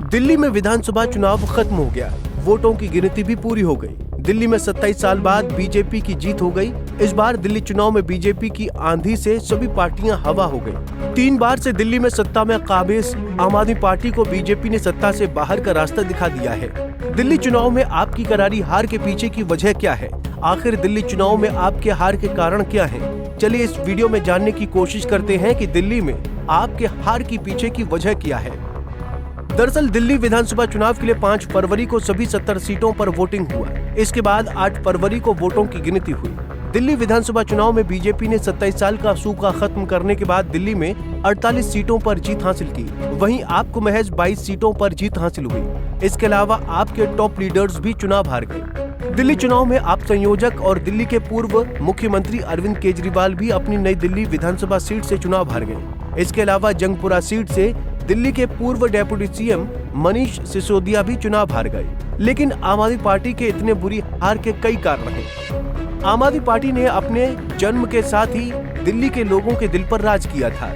दिल्ली में विधानसभा चुनाव खत्म हो गया, वोटों की गिनती भी पूरी हो गई। दिल्ली में 27 साल बाद बीजेपी की जीत हो गई। इस बार दिल्ली चुनाव में बीजेपी की आंधी से सभी पार्टियां हवा हो गई। 3 बार से दिल्ली में सत्ता में काबिज आम आदमी पार्टी को बीजेपी ने सत्ता से बाहर का रास्ता दिखा दिया है। दिल्ली चुनाव में आपकी करारी हार के पीछे की वजह क्या है? आखिर दिल्ली चुनाव में आपके हार के कारण क्या है? चलिए इस वीडियो में जानने की कोशिश करते हैं कि दिल्ली में आपके हार की पीछे की वजह क्या है। दरअसल दिल्ली विधानसभा चुनाव के लिए 5 फरवरी को सभी 70 सीटों पर वोटिंग हुआ। इसके बाद 8 फरवरी को वोटों की गिनती हुई। दिल्ली विधानसभा चुनाव में बीजेपी ने 27 साल का सूखा खत्म करने के बाद दिल्ली में 48 सीटों पर जीत हासिल की। वहीं आपको महज 22 सीटों पर जीत हासिल हुई। इसके अलावा आपके टॉप लीडर्स भी चुनाव हार गए। दिल्ली चुनाव में आप संयोजक और दिल्ली के पूर्व मुख्यमंत्री अरविंद केजरीवाल भी अपनी नई दिल्ली विधानसभा सीट से चुनाव हार गए। इसके अलावा जंगपुरा सीट से दिल्ली के पूर्व डेप्यूटी सीएम मनीष सिसोदिया भी चुनाव हार गए। लेकिन आम आदमी पार्टी के इतने बुरी हार के कई कारण हैं। आम आदमी पार्टी ने अपने जन्म के साथ ही दिल्ली के लोगों के दिल पर राज किया था।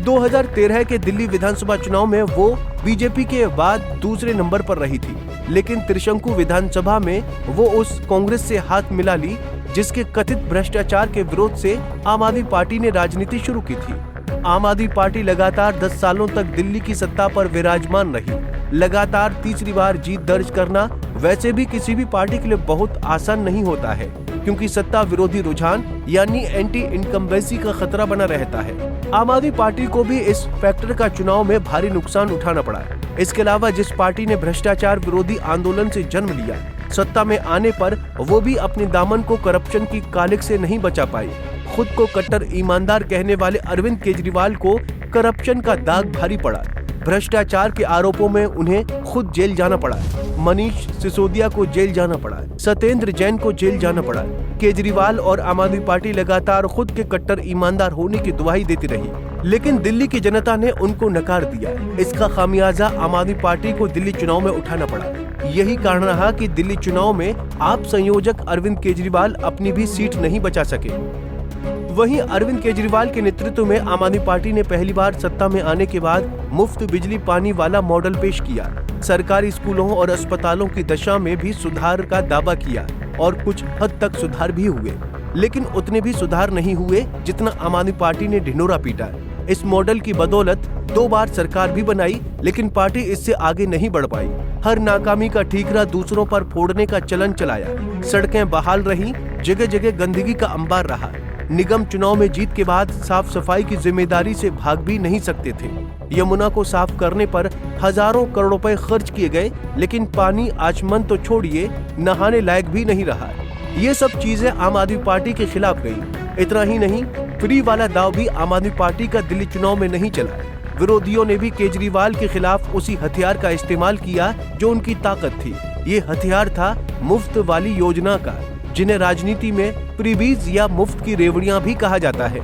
2013 के दिल्ली विधानसभा चुनाव में वो बीजेपी के बाद दूसरे नंबर पर रही थी, लेकिन त्रिशंकु विधानसभा में वो उस कांग्रेस से हाथ मिला ली जिसके कथित भ्रष्टाचार के विरोध से आम आदमी पार्टी ने राजनीति शुरू की थी। आम आदमी पार्टी लगातार 10 सालों तक दिल्ली की सत्ता पर विराजमान रही। लगातार तीसरी बार जीत दर्ज करना वैसे भी किसी भी पार्टी के लिए बहुत आसान नहीं होता है, क्योंकि सत्ता विरोधी रुझान यानी एंटी इनकम्बेंसी का खतरा बना रहता है। आम आदमी पार्टी को भी इस फैक्टर का चुनाव में भारी नुकसान उठाना पड़ा। इसके अलावा जिस पार्टी ने भ्रष्टाचार विरोधी आंदोलन से जन्म लिया, सत्ता में आने पर वो भी अपने दामन को करप्शन की कालिक से नहीं बचा पाई। खुद को कट्टर ईमानदार कहने वाले अरविंद केजरीवाल को करप्शन का दाग भारी पड़ा। भ्रष्टाचार के आरोपों में उन्हें खुद जेल जाना पड़ा। मनीष सिसोदिया को जेल जाना पड़ा, सत्येंद्र जैन को जेल जाना पड़ा। केजरीवाल और आम आदमी पार्टी लगातार खुद के कट्टर ईमानदार होने की दुहाई देती रही, लेकिन दिल्ली की जनता ने उनको नकार दिया। इसका खामियाजा आम आदमी पार्टी को दिल्ली चुनाव में उठाना पड़ा। यही कारण रहा कि दिल्ली चुनाव में आप संयोजक अरविंद केजरीवाल अपनी भी सीट नहीं बचा सके। वहीं अरविंद केजरीवाल के नेतृत्व में आम आदमी पार्टी ने पहली बार सत्ता में आने के बाद मुफ्त बिजली पानी वाला मॉडल पेश किया। सरकारी स्कूलों और अस्पतालों की दशा में भी सुधार का दावा किया और कुछ हद तक सुधार भी हुए, लेकिन उतने भी सुधार नहीं हुए जितना आम आदमी पार्टी ने ढिंढोरा पीटा। इस मॉडल की बदौलत 2 बार सरकार भी बनाई, लेकिन पार्टी इससे आगे नहीं बढ़ पाई। हर नाकामी का ठीकरा दूसरों पर फोड़ने का चलन चलाया। सड़कें बहाल रही, जगह जगह गंदगी का अंबार रहा। निगम चुनाव में जीत के बाद साफ सफाई की जिम्मेदारी से भाग भी नहीं सकते थे। यमुना को साफ करने पर हजारों करोड़ रुपए खर्च किए गए, लेकिन पानी आचमन तो छोड़िए, नहाने लायक भी नहीं रहा। ये सब चीजें आम आदमी पार्टी के खिलाफ गई। इतना ही नहीं, फ्री वाला दाव भी आम आदमी पार्टी का दिल्ली चुनाव में नहीं चला। विरोधियों ने भी केजरीवाल के खिलाफ उसी हथियार का इस्तेमाल किया जो उनकी ताकत थी। ये हथियार था मुफ्त वाली योजना का, जिन्हें राजनीति में फ्रीबीज या मुफ्त की रेवड़ियां भी कहा जाता है।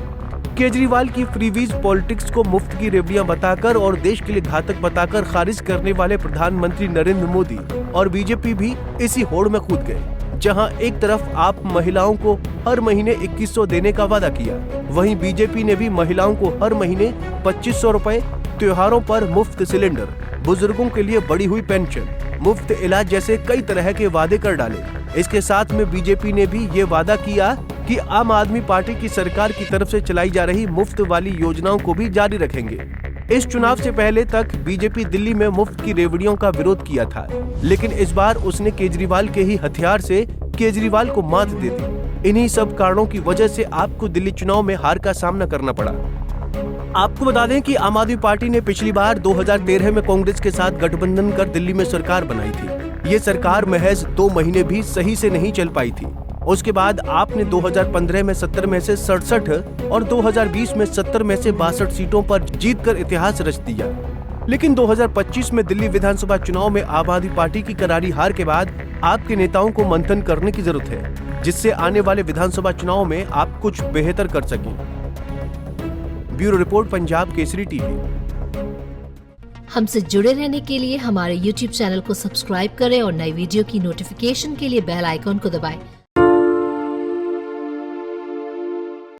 केजरीवाल की फ्रीबीज पॉलिटिक्स को मुफ्त की रेवड़ियां बताकर और देश के लिए घातक बताकर खारिज करने वाले प्रधानमंत्री नरेंद्र मोदी और बीजेपी भी इसी होड़ में कूद गए। जहां एक तरफ आप महिलाओं को हर महीने 2100 देने का वादा किया, वहीं बीजेपी ने भी महिलाओं को हर महीने 2500 रुपए, त्योहारों पर मुफ्त सिलेंडर, बुजुर्गों के लिए बढ़ी हुई पेंशन, मुफ्त इलाज जैसे कई तरह के वादे कर डाले। इसके साथ में बीजेपी ने भी ये वादा किया कि आम आदमी पार्टी की सरकार की तरफ से चलाई जा रही मुफ्त वाली योजनाओं को भी जारी रखेंगे। इस चुनाव से पहले तक बीजेपी दिल्ली में मुफ्त की रेवड़ियों का विरोध किया था, लेकिन इस बार उसने केजरीवाल के ही हथियार से केजरीवाल को मात दे दी। इन्हीं सब कारणों की वजह से आपको दिल्ली चुनाव में हार का सामना करना पड़ा। आपको बता दें कि आम आदमी पार्टी ने पिछली बार 2013 में कांग्रेस के साथ गठबंधन कर दिल्ली में सरकार बनाई थी। ये सरकार महज 2 महीने भी सही से नहीं चल पाई थी। उसके बाद आपने 2015 में 70 में से 67 और 2020 में 70 में से 62 सीटों पर जीतकर इतिहास रच दिया। लेकिन 2025 में दिल्ली विधानसभा चुनाव में आम आदमी पार्टी की करारी हार के बाद आपके नेताओं को मंथन करने की जरूरत है, जिससे आने वाले विधानसभा चुनाव में आप कुछ बेहतर कर सकें। Bureau report, Punjab Kesari TV. हमसे जुड़े रहने के लिए हमारे YouTube चैनल को सब्सक्राइब करें और नई वीडियो की नोटिफिकेशन के लिए बेल आइकॉन को दबाएं।